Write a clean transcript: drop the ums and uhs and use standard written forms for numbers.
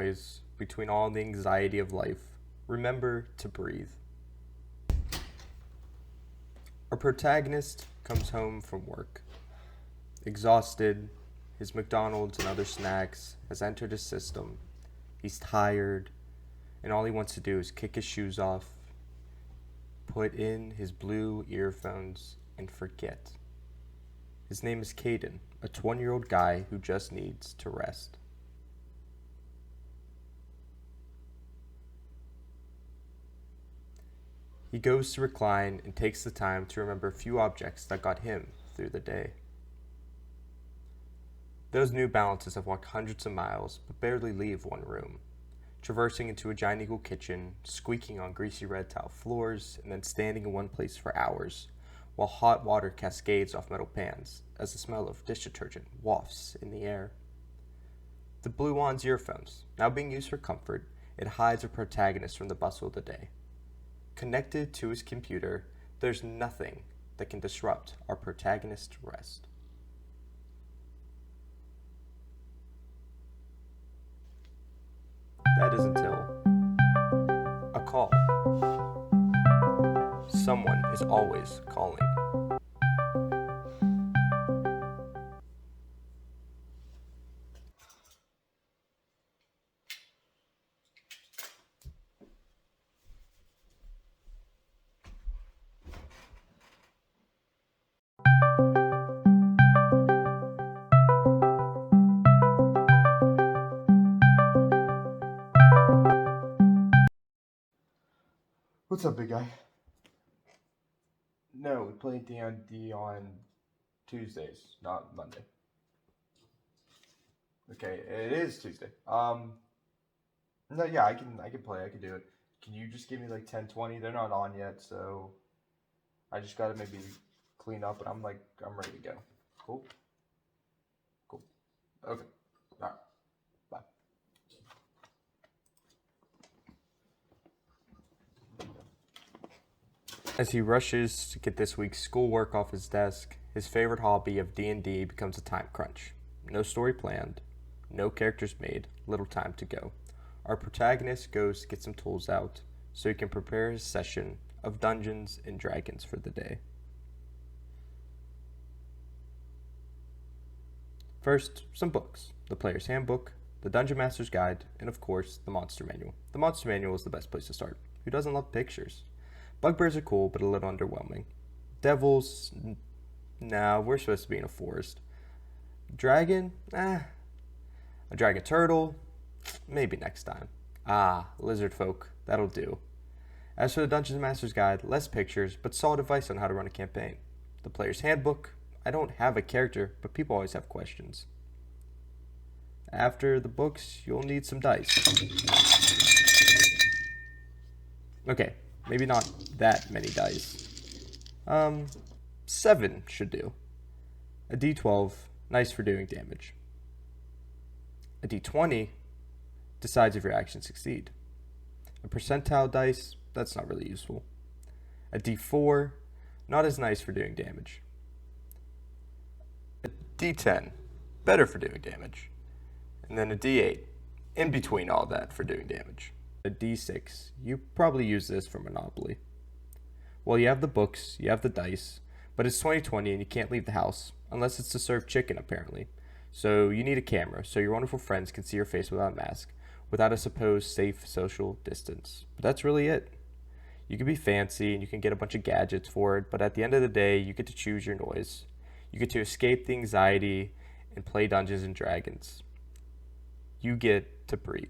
noise, between all the anxiety of life, remember to breathe. Our protagonist comes home from work. Exhausted, his McDonald's and other snacks has entered his system. He's tired, and all he wants to do is kick his shoes off, put in his blue earphones, and forget. His name is Caden, a 20-year-old guy who just needs to rest. He goes to recline and takes the time to remember a few objects that got him through the day. Those New Balances have walked hundreds of miles but barely leave one room, traversing into a giant eagle kitchen, squeaking on greasy red tile floors, and then standing in one place for hours, while hot water cascades off metal pans as the smell of dish detergent wafts in the air. The Blue On's earphones, now being used for comfort, it hides a protagonist from the bustle of the day. Connected to his computer, there's nothing that can disrupt our protagonist's rest. That is until a call. Someone is always calling. What's up, big guy? No, we play D&D on Tuesdays, not Monday. Okay, it is Tuesday. No, yeah, I can play. I can do it. Can you just give me like 10, 20? They're not on yet, so I just gotta maybe clean up, and I'm ready to go. Cool. Cool. Okay. All right. Bye. As he rushes to get this week's schoolwork off his desk, his favorite hobby of D&D becomes a time crunch. No story planned, no characters made, little time to go. Our protagonist goes to get some tools out so he can prepare his session of Dungeons and Dragons for the day. First, some books. The Player's Handbook, the Dungeon Master's Guide, and of course, the Monster Manual. The Monster Manual is the best place to start. Who doesn't love pictures? Bugbears are cool, but a little underwhelming. Devils, nah, we're supposed to be in a forest. Dragon, A dragon turtle, maybe next time. Lizard folk, that'll do. As for the Dungeon Master's Guide, less pictures, but solid advice on how to run a campaign. The Player's Handbook, I don't have a character, but people always have questions. After the books, you'll need some dice. Okay, maybe not that many dice. 7 should do. A D12, nice for doing damage. A D20 decides if your actions succeed. A percentile dice, that's not really useful. A D4, not as nice for doing damage. A D10, better for doing damage. And then a D8, in between all that for doing damage. A D6, you probably use this for Monopoly. Well, you have the books, you have the dice, but it's 2020 and you can't leave the house, unless it's to serve chicken apparently. So you need a camera so your wonderful friends can see your face without a mask, without a supposed safe social distance. But that's really it. You can be fancy and you can get a bunch of gadgets for it, but at the end of the day, you get to choose your noise. You get to escape the anxiety and play Dungeons and Dragons. You get to breathe.